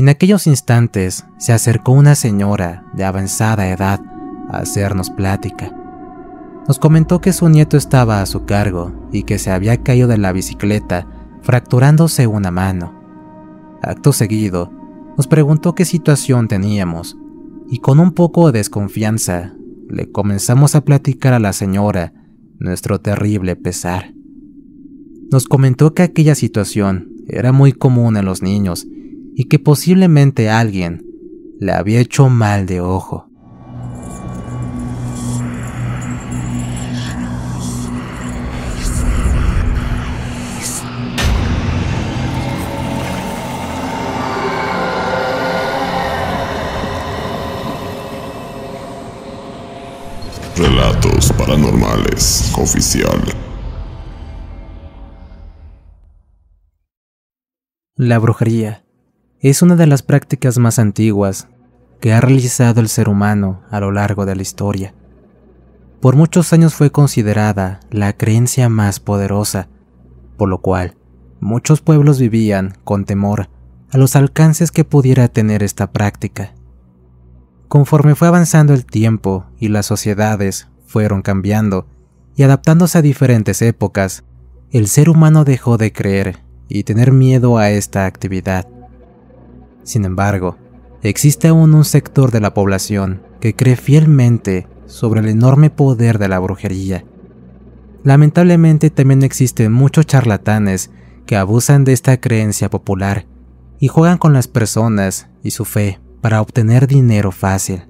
En aquellos instantes se acercó una señora de avanzada edad a hacernos plática. Nos comentó que su nieto estaba a su cargo y que se había caído de la bicicleta fracturándose una mano. Acto seguido, nos preguntó qué situación teníamos y con un poco de desconfianza le comenzamos a platicar a la señora nuestro terrible pesar. Nos comentó que aquella situación era muy común en los niños y que posiblemente alguien le había hecho mal de ojo. Relatos Paranormales Oficial. La brujería es una de las prácticas más antiguas que ha realizado el ser humano a lo largo de la historia. Por muchos años fue considerada la creencia más poderosa, por lo cual muchos pueblos vivían con temor a los alcances que pudiera tener esta práctica. Conforme fue avanzando el tiempo y las sociedades fueron cambiando y adaptándose a diferentes épocas, el ser humano dejó de creer y tener miedo a esta actividad. Sin embargo, existe aún un sector de la población que cree fielmente sobre el enorme poder de la brujería. Lamentablemente también existen muchos charlatanes que abusan de esta creencia popular y juegan con las personas y su fe para obtener dinero fácil.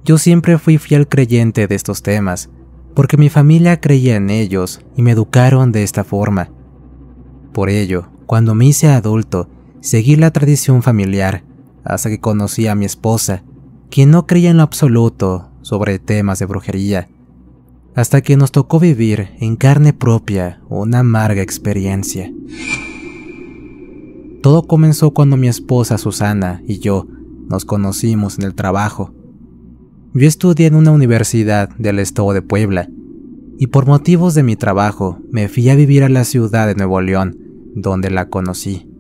Yo siempre fui fiel creyente de estos temas, porque mi familia creía en ellos y me educaron de esta forma. Por ello, cuando me hice adulto, seguí la tradición familiar hasta que conocí a mi esposa, quien no creía en lo absoluto sobre temas de brujería, hasta que nos tocó vivir en carne propia una amarga experiencia. Todo comenzó cuando mi esposa Susana y yo nos conocimos en el trabajo. Yo estudié en una universidad del estado de Puebla y por motivos de mi trabajo me fui a vivir a la ciudad de Nuevo León, donde la conocí.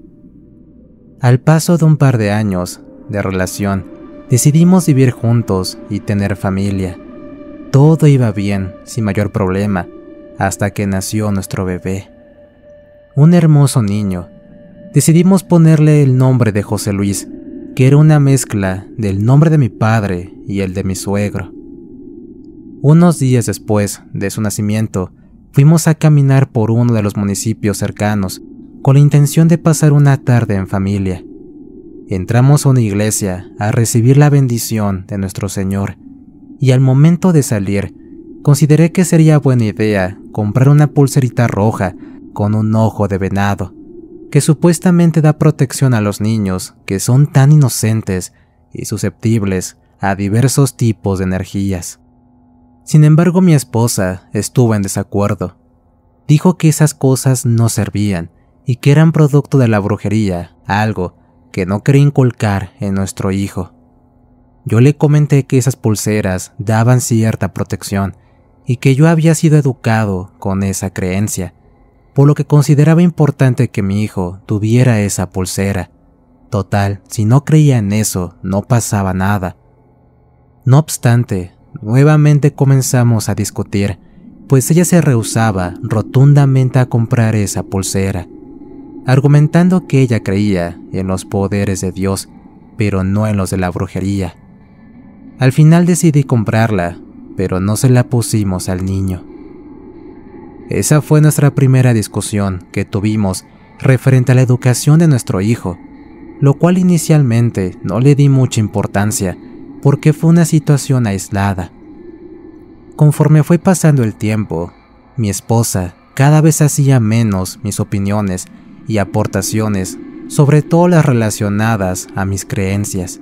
Al paso de un par de años de relación, decidimos vivir juntos y tener familia. Todo iba bien, sin mayor problema, hasta que nació nuestro bebé. Un hermoso niño. Decidimos ponerle el nombre de José Luis, que era una mezcla del nombre de mi padre y el de mi suegro. Unos días después de su nacimiento, fuimos a caminar por uno de los municipios cercanos con la intención de pasar una tarde en familia. Entramos a una iglesia a recibir la bendición de nuestro Señor y al momento de salir, consideré que sería buena idea comprar una pulserita roja con un ojo de venado, que supuestamente da protección a los niños que son tan inocentes y susceptibles a diversos tipos de energías. Sin embargo, mi esposa estuvo en desacuerdo. Dijo que esas cosas no servían y que eran producto de la brujería, algo que no quería inculcar en nuestro hijo. Yo le comenté que esas pulseras daban cierta protección y que yo había sido educado con esa creencia, por lo que consideraba importante que mi hijo tuviera esa pulsera. Total, si no creía en eso, no pasaba nada. No obstante, nuevamente comenzamos a discutir, pues ella se rehusaba rotundamente a comprar esa pulsera, argumentando que ella creía en los poderes de Dios, pero no en los de la brujería. Al final decidí comprarla, pero no se la pusimos al niño. Esa fue nuestra primera discusión que tuvimos referente a la educación de nuestro hijo, lo cual inicialmente no le di mucha importancia porque fue una situación aislada. Conforme fue pasando el tiempo, mi esposa cada vez hacía menos mis opiniones y aportaciones, sobre todo las relacionadas a mis creencias,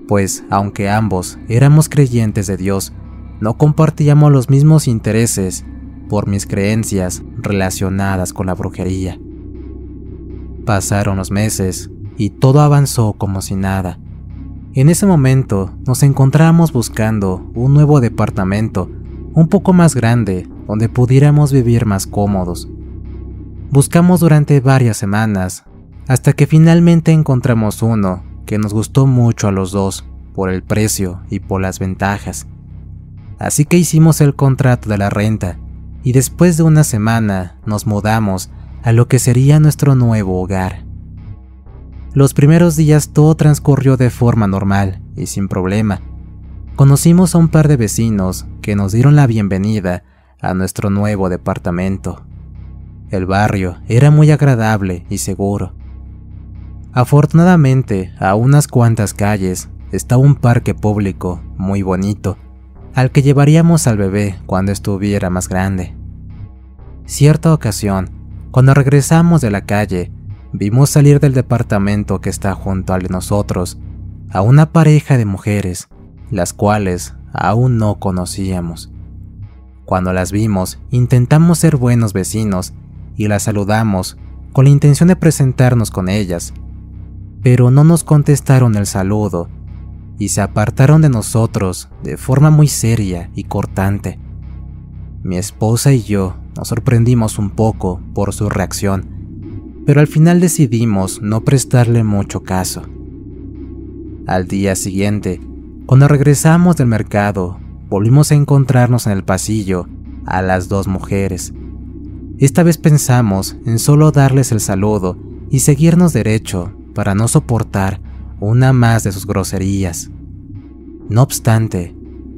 pues aunque ambos éramos creyentes de Dios, no compartíamos los mismos intereses por mis creencias relacionadas con la brujería. Pasaron los meses y todo avanzó como si nada. En ese momento nos encontrábamos buscando un nuevo departamento un poco más grande donde pudiéramos vivir más cómodos. Buscamos durante varias semanas hasta que finalmente encontramos uno que nos gustó mucho a los dos por el precio y por las ventajas. Así que hicimos el contrato de la renta y después de una semana nos mudamos a lo que sería nuestro nuevo hogar. Los primeros días todo transcurrió de forma normal y sin problema. Conocimos a un par de vecinos que nos dieron la bienvenida a nuestro nuevo departamento. El barrio era muy agradable y seguro. Afortunadamente, a unas cuantas calles estaba un parque público muy bonito, al que llevaríamos al bebé cuando estuviera más grande. Cierta ocasión, cuando regresamos de la calle, vimos salir del departamento que está junto al de nosotros a una pareja de mujeres, las cuales aún no conocíamos. Cuando las vimos, intentamos ser buenos vecinos y las saludamos con la intención de presentarnos con ellas, pero no nos contestaron el saludo y se apartaron de nosotros de forma muy seria y cortante. Mi esposa y yo nos sorprendimos un poco por su reacción, pero al final decidimos no prestarle mucho caso. Al día siguiente, cuando regresamos del mercado, volvimos a encontrarnos en el pasillo a las dos mujeres. Esta vez pensamos en solo darles el saludo y seguirnos derecho para no soportar una más de sus groserías. No obstante,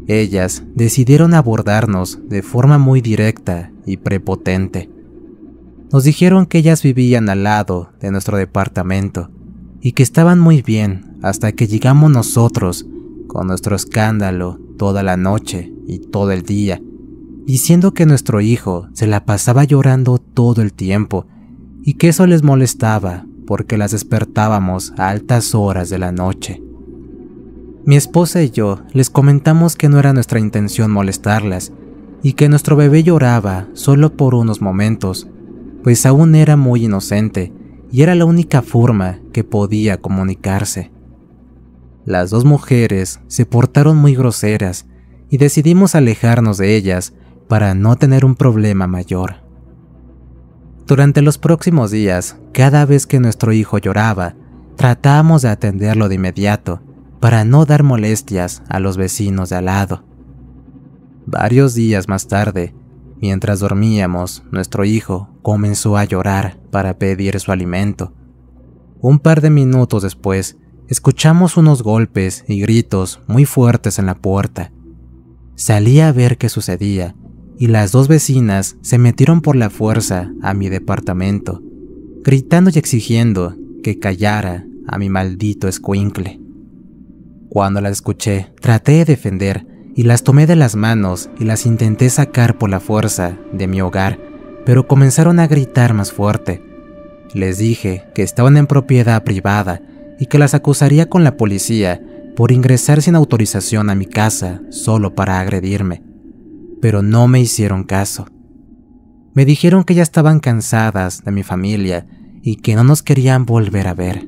ellas decidieron abordarnos de forma muy directa y prepotente. Nos dijeron que ellas vivían al lado de nuestro departamento y que estaban muy bien hasta que llegamos nosotros con nuestro escándalo toda la noche y todo el día, diciendo que nuestro hijo se la pasaba llorando todo el tiempo y que eso les molestaba porque las despertábamos a altas horas de la noche. Mi esposa y yo les comentamos que no era nuestra intención molestarlas y que nuestro bebé lloraba solo por unos momentos, pues aún era muy inocente y era la única forma que podía comunicarse. Las dos mujeres se portaron muy groseras y decidimos alejarnos de ellas para no tener un problema mayor. Durante los próximos días, cada vez que nuestro hijo lloraba, tratábamos de atenderlo de inmediato para no dar molestias a los vecinos de al lado. Varios días más tarde, mientras dormíamos, nuestro hijo comenzó a llorar para pedir su alimento. Un par de minutos después, escuchamos unos golpes y gritos muy fuertes en la puerta. Salí a ver qué sucedía y las dos vecinas se metieron por la fuerza a mi departamento, gritando y exigiendo que callara a mi maldito escuincle. Cuando las escuché, traté de defender y las tomé de las manos y las intenté sacar por la fuerza de mi hogar, pero comenzaron a gritar más fuerte. Les dije que estaban en propiedad privada y que las acusaría con la policía por ingresar sin autorización a mi casa solo para agredirme, pero no me hicieron caso. Me dijeron que ya estaban cansadas de mi familia y que no nos querían volver a ver.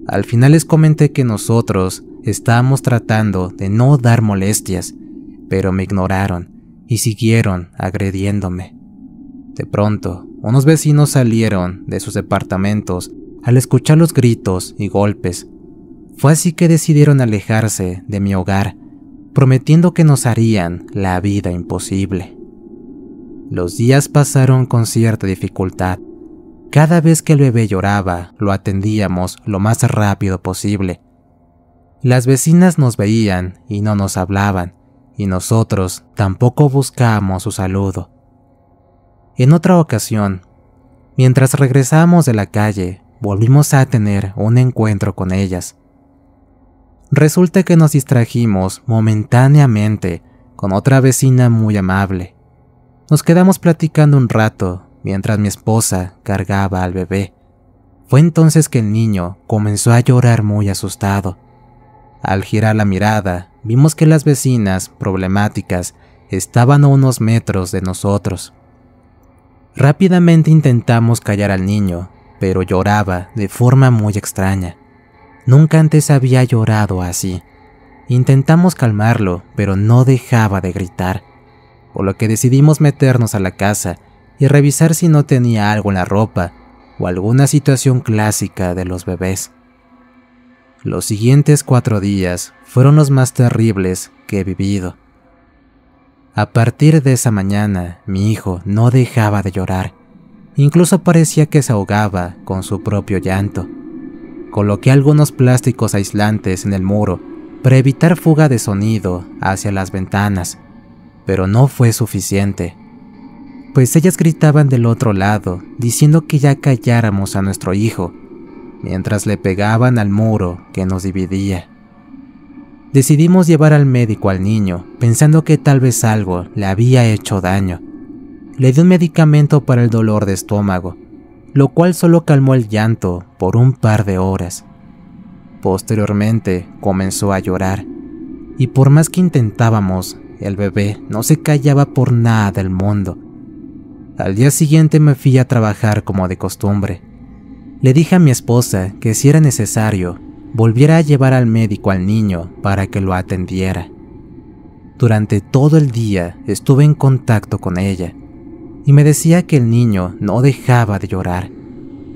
Al final les comenté que nosotros estábamos tratando de no dar molestias, pero me ignoraron y siguieron agrediéndome. De pronto, unos vecinos salieron de sus departamentos al escuchar los gritos y golpes. Fue así que decidieron alejarse de mi hogar, prometiendo que nos harían la vida imposible. Los días pasaron con cierta dificultad. Cada vez que el bebé lloraba, lo atendíamos lo más rápido posible. Las vecinas nos veían y no nos hablaban, y nosotros tampoco buscábamos su saludo. En otra ocasión, mientras regresábamos de la calle, volvimos a tener un encuentro con ellas. Resulta que nos distrajimos momentáneamente con otra vecina muy amable. Nos quedamos platicando un rato mientras mi esposa cargaba al bebé. Fue entonces que el niño comenzó a llorar muy asustado. Al girar la mirada, vimos que las vecinas problemáticas estaban a unos metros de nosotros. Rápidamente intentamos callar al niño, pero lloraba de forma muy extraña. Nunca antes había llorado así. Intentamos calmarlo, pero no dejaba de gritar, por lo que decidimos meternos a la casa y revisar si no tenía algo en la ropa, o alguna situación clásica de los bebés. Los siguientes 4 días fueron los más terribles que he vivido. A partir de esa mañana, mi hijo no dejaba de llorar. Incluso parecía que se ahogaba con su propio llanto. Coloqué algunos plásticos aislantes en el muro para evitar fuga de sonido hacia las ventanas, pero no fue suficiente, pues ellas gritaban del otro lado diciendo que ya calláramos a nuestro hijo, mientras le pegaban al muro que nos dividía. Decidimos llevar al médico al niño, pensando que tal vez algo le había hecho daño. Le di un medicamento para el dolor de estómago, lo cual solo calmó el llanto por un par de horas. Posteriormente comenzó a llorar, y por más que intentábamos, el bebé no se callaba por nada del mundo. Al día siguiente me fui a trabajar como de costumbre. Le dije a mi esposa que si era necesario, volviera a llevar al médico al niño para que lo atendiera. Durante todo el día estuve en contacto con ella, y me decía que el niño no dejaba de llorar.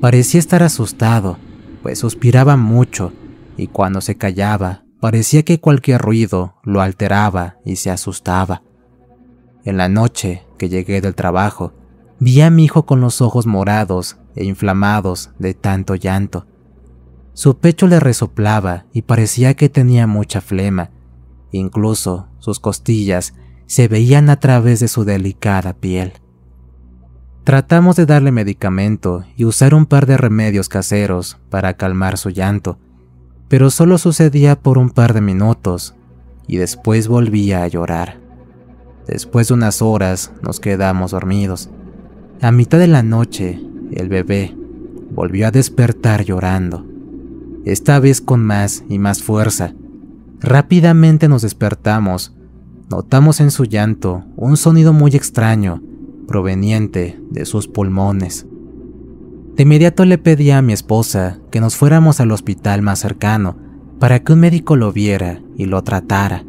Parecía estar asustado, pues suspiraba mucho, y cuando se callaba, parecía que cualquier ruido lo alteraba y se asustaba. En la noche que llegué del trabajo, vi a mi hijo con los ojos morados e inflamados de tanto llanto. Su pecho le resoplaba y parecía que tenía mucha flema. Incluso sus costillas se veían a través de su delicada piel. Tratamos de darle medicamento y usar un par de remedios caseros para calmar su llanto, pero solo sucedía por un par de minutos y después volvía a llorar. Después de unas horas nos quedamos dormidos. A mitad de la noche, el bebé volvió a despertar llorando, esta vez con más y más fuerza. Rápidamente nos despertamos. Notamos en su llanto un sonido muy extraño proveniente de sus pulmones. De inmediato le pedí a mi esposa que nos fuéramos al hospital más cercano para que un médico lo viera y lo tratara.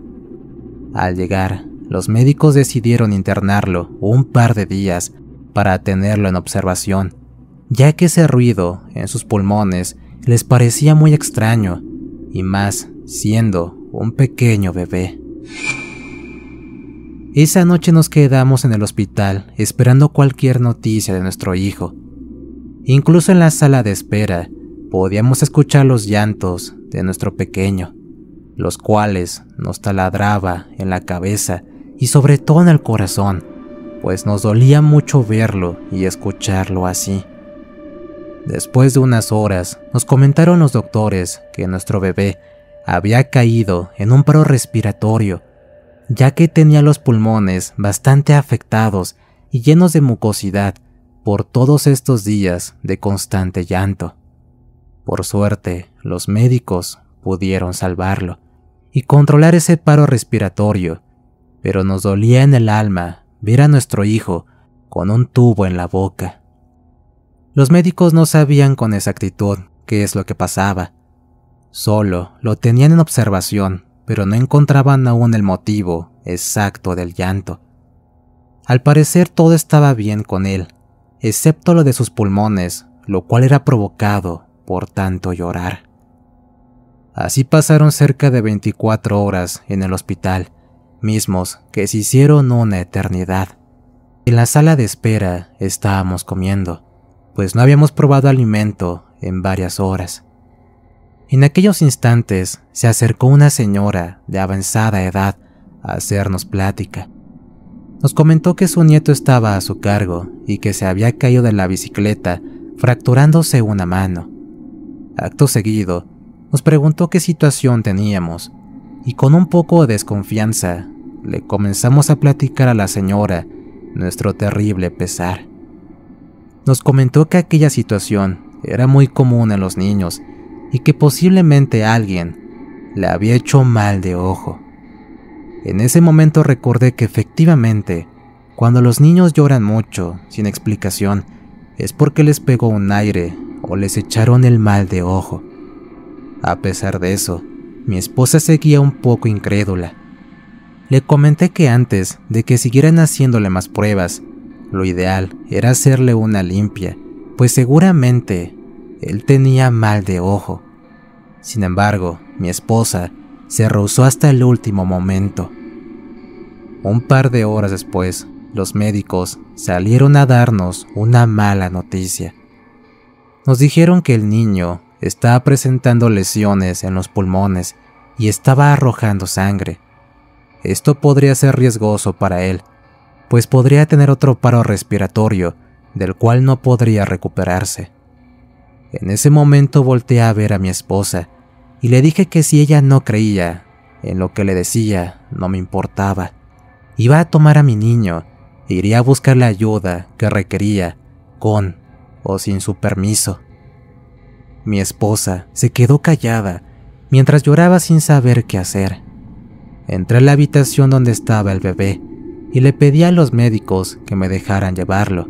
Al llegar, los médicos decidieron internarlo un par de días para tenerlo en observación, ya que ese ruido en sus pulmones les parecía muy extraño, y más siendo un pequeño bebé. Esa noche nos quedamos en el hospital esperando cualquier noticia de nuestro hijo. Incluso en la sala de espera podíamos escuchar los llantos de nuestro pequeño, los cuales nos taladraba en la cabeza y sobre todo en el corazón, pues nos dolía mucho verlo y escucharlo así. Después de unas horas, nos comentaron los doctores que nuestro bebé había caído en un paro respiratorio, ya que tenía los pulmones bastante afectados y llenos de mucosidad por todos estos días de constante llanto. Por suerte, los médicos pudieron salvarlo y controlar ese paro respiratorio, pero nos dolía en el alma ver a nuestro hijo con un tubo en la boca. Los médicos no sabían con exactitud qué es lo que pasaba. Solo lo tenían en observación, pero no encontraban aún el motivo exacto del llanto. Al parecer todo estaba bien con él, excepto lo de sus pulmones, lo cual era provocado por tanto llorar. Así pasaron cerca de 24 horas en el hospital, mismos que se hicieron una eternidad. En la sala de espera estábamos comiendo, pues no habíamos probado alimento en varias horas. En aquellos instantes se acercó una señora de avanzada edad a hacernos plática. Nos comentó que su nieto estaba a su cargo y que se había caído de la bicicleta fracturándose una mano. Acto seguido, nos preguntó qué situación teníamos y con un poco de desconfianza le comenzamos a platicar a la señora nuestro terrible pesar. Nos comentó que aquella situación era muy común en los niños y que posiblemente alguien le había hecho mal de ojo. En ese momento recordé que efectivamente, cuando los niños lloran mucho, sin explicación, es porque les pegó un aire o les echaron el mal de ojo. A pesar de eso, mi esposa seguía un poco incrédula. Le comenté que antes de que siguieran haciéndole más pruebas, lo ideal era hacerle una limpia, pues seguramente él tenía mal de ojo. Sin embargo, mi esposa se rehusó hasta el último momento. Un par de horas después, los médicos salieron a darnos una mala noticia. Nos dijeron que el niño estaba presentando lesiones en los pulmones y estaba arrojando sangre. Esto podría ser riesgoso para él, pues podría tener otro paro respiratorio del cual no podría recuperarse. En ese momento volteé a ver a mi esposa y le dije que si ella no creía en lo que le decía, no me importaba. Iba a tomar a mi niño e iría a buscar la ayuda que requería, con o sin su permiso. Mi esposa se quedó callada mientras lloraba sin saber qué hacer. Entré a la habitación donde estaba el bebé y le pedí a los médicos que me dejaran llevarlo,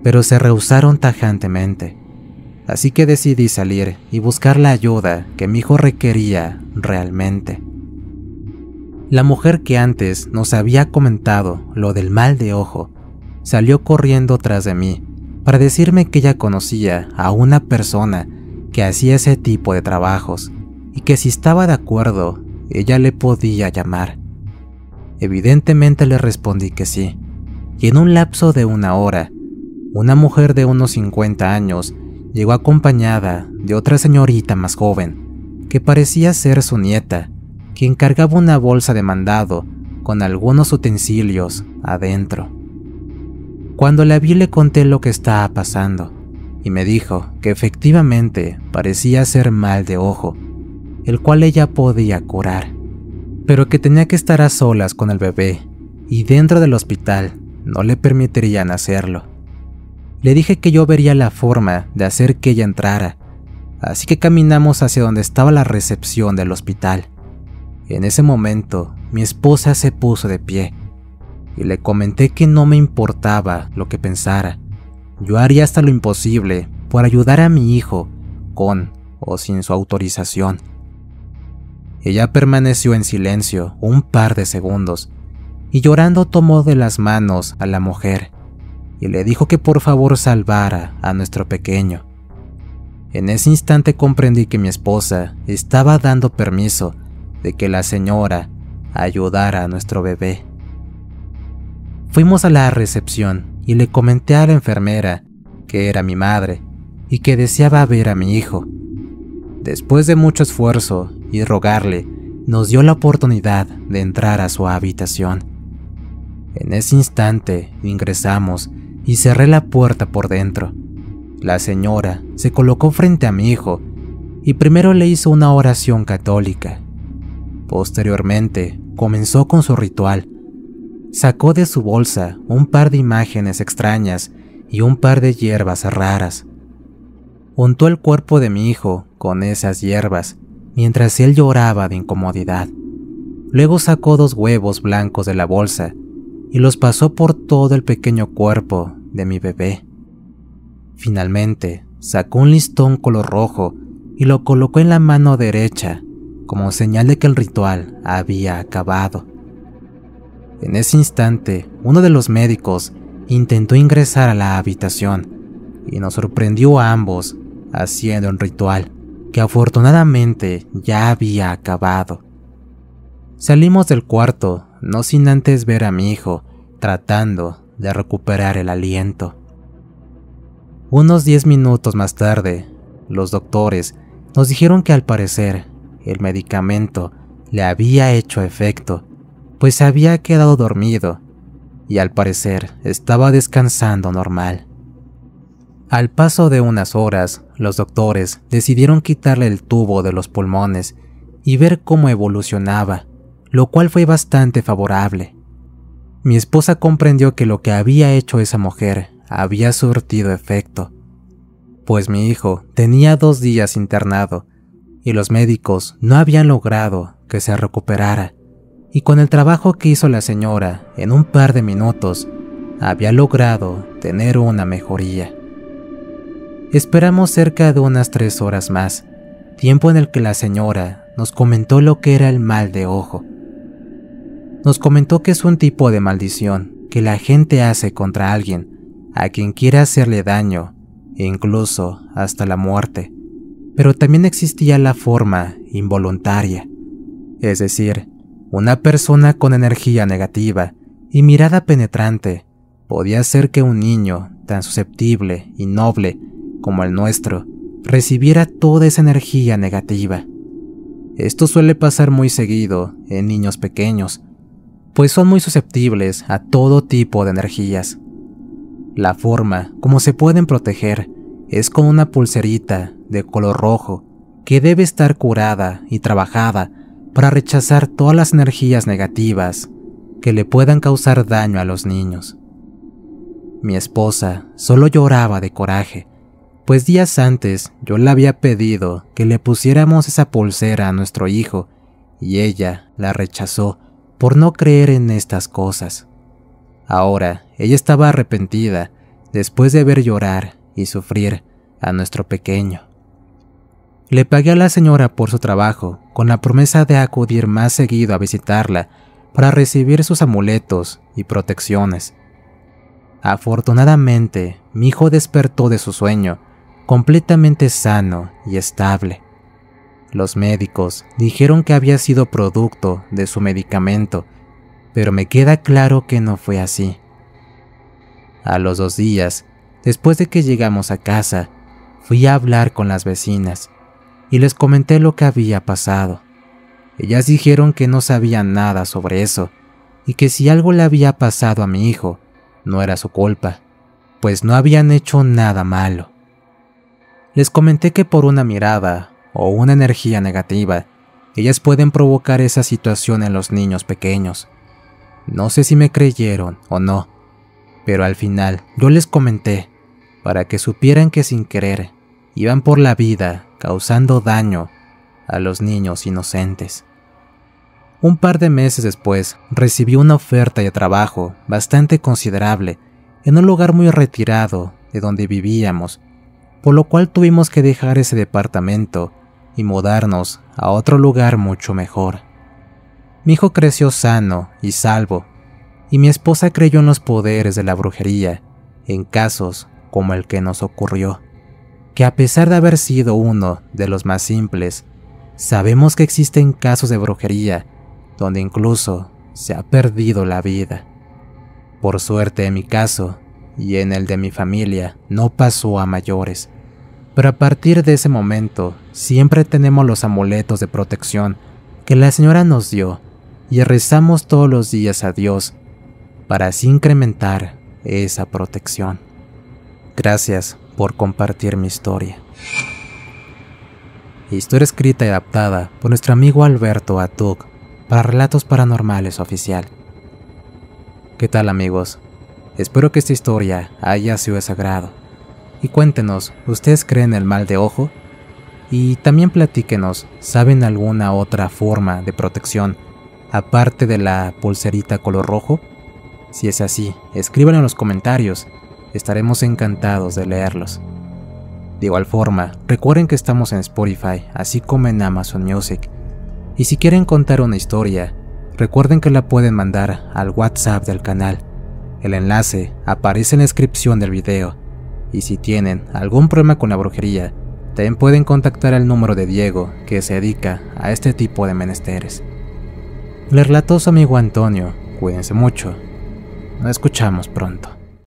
pero se rehusaron tajantemente. Así que decidí salir y buscar la ayuda que mi hijo requería realmente. La mujer que antes nos había comentado lo del mal de ojo salió corriendo tras de mí para decirme que ella conocía a una persona que hacía ese tipo de trabajos y que si estaba de acuerdo, ella le podía llamar. Evidentemente le respondí que sí, y en un lapso de 1 hora, una mujer de unos 50 años llegó acompañada de otra señorita más joven, que parecía ser su nieta, quien cargaba una bolsa de mandado con algunos utensilios adentro. Cuando la vi le conté lo que estaba pasando, y me dijo que efectivamente parecía ser mal de ojo, el cual ella podía curar, pero que tenía que estar a solas con el bebé, y dentro del hospital no le permitirían hacerlo. Le dije que yo vería la forma de hacer que ella entrara, así que caminamos hacia donde estaba la recepción del hospital. En ese momento, mi esposa se puso de pie, y le comenté que no me importaba lo que pensara. Yo haría hasta lo imposible por ayudar a mi hijo, con o sin su autorización. Ella permaneció en silencio un par de segundos, y llorando tomó de las manos a la mujer, y le dijo que por favor salvara a nuestro pequeño. En ese instante comprendí que mi esposa estaba dando permiso de que la señora ayudara a nuestro bebé. Fuimos a la recepción y le comenté a la enfermera que era mi madre y que deseaba ver a mi hijo. Después de mucho esfuerzo y rogarle, nos dio la oportunidad de entrar a su habitación. En ese instante ingresamos y cerré la puerta por dentro. La señora se colocó frente a mi hijo y primero le hizo una oración católica. Posteriormente comenzó con su ritual. Sacó de su bolsa un par de imágenes extrañas y un par de hierbas raras. Untó el cuerpo de mi hijo con esas hierbas mientras él lloraba de incomodidad. Luego sacó 2 huevos blancos de la bolsa y los pasó por todo el pequeño cuerpo de mi bebé. Finalmente, sacó un listón color rojo y lo colocó en la mano derecha como señal de que el ritual había acabado. En ese instante, uno de los médicos intentó ingresar a la habitación y nos sorprendió a ambos haciendo un ritual que afortunadamente ya había acabado. Salimos del cuarto, no sin antes ver a mi hijo tratando de recuperar el aliento. Unos 10 minutos más tarde, los doctores nos dijeron que al parecer el medicamento le había hecho efecto, pues había quedado dormido y al parecer estaba descansando normal. Al paso de unas horas, los doctores decidieron quitarle el tubo de los pulmones y ver cómo evolucionaba, lo cual fue bastante favorable. Mi esposa comprendió que lo que había hecho esa mujer había surtido efecto, pues mi hijo tenía 2 días internado y los médicos no habían logrado que se recuperara, y con el trabajo que hizo la señora en un par de minutos había logrado tener una mejoría. Esperamos cerca de unas 3 horas más, tiempo en el que la señora nos comentó lo que era el mal de ojo. Nos comentó que es un tipo de maldición que la gente hace contra alguien a quien quiere hacerle daño incluso hasta la muerte. Pero también existía la forma involuntaria, es decir, una persona con energía negativa y mirada penetrante podía hacer que un niño tan susceptible y noble como el nuestro recibiera toda esa energía negativa. Esto suele pasar muy seguido en niños pequeños, pues son muy susceptibles a todo tipo de energías. La forma como se pueden proteger es con una pulserita de color rojo que debe estar curada y trabajada para rechazar todas las energías negativas que le puedan causar daño a los niños. Mi esposa solo lloraba de coraje, pues días antes yo le había pedido que le pusiéramos esa pulsera a nuestro hijo y ella la rechazó por no creer en estas cosas. Ahora ella estaba arrepentida después de ver llorar y sufrir a nuestro pequeño. Le pagué a la señora por su trabajo con la promesa de acudir más seguido a visitarla para recibir sus amuletos y protecciones. Afortunadamente, mi hijo despertó de su sueño completamente sano y estable. Los médicos dijeron que había sido producto de su medicamento, pero me queda claro que no fue así. A los 2 días, después de que llegamos a casa, fui a hablar con las vecinas y les comenté lo que había pasado. Ellas dijeron que no sabían nada sobre eso y que si algo le había pasado a mi hijo, no era su culpa, pues no habían hecho nada malo. Les comenté que por una mirada o una energía negativa, ellas pueden provocar esa situación en los niños pequeños. No sé si me creyeron o no, pero al final yo les comenté para que supieran que sin querer iban por la vida causando daño a los niños inocentes. Un par de meses después recibí una oferta de trabajo bastante considerable en un lugar muy retirado de donde vivíamos, por lo cual tuvimos que dejar ese departamento y mudarnos a otro lugar mucho mejor. Mi hijo creció sano y salvo, y mi esposa creyó en los poderes de la brujería en casos como el que nos ocurrió, que a pesar de haber sido uno de los más simples, sabemos que existen casos de brujería donde incluso se ha perdido la vida. Por suerte en mi caso y en el de mi familia no pasó a mayores, pero a partir de ese momento siempre tenemos los amuletos de protección que la señora nos dio y rezamos todos los días a Dios para así incrementar esa protección. Gracias por compartir mi historia. Historia escrita y adaptada por nuestro amigo Alberto Atuc para Relatos Paranormales Oficial. ¿Qué tal, amigos? Espero que esta historia haya sido de su agrado. Y cuéntenos, ¿ustedes creen en el mal de ojo? Y también platíquenos, ¿saben alguna otra forma de protección aparte de la pulserita color rojo? Si es así, escríbanlo en los comentarios, estaremos encantados de leerlos. De igual forma, recuerden que estamos en Spotify, así como en Amazon Music. Y si quieren contar una historia, recuerden que la pueden mandar al WhatsApp del canal. El enlace aparece en la descripción del video. Y si tienen algún problema con la brujería, también pueden contactar al número de Diego, que se dedica a este tipo de menesteres. Les relató su amigo Antonio. Cuídense mucho. Nos escuchamos pronto.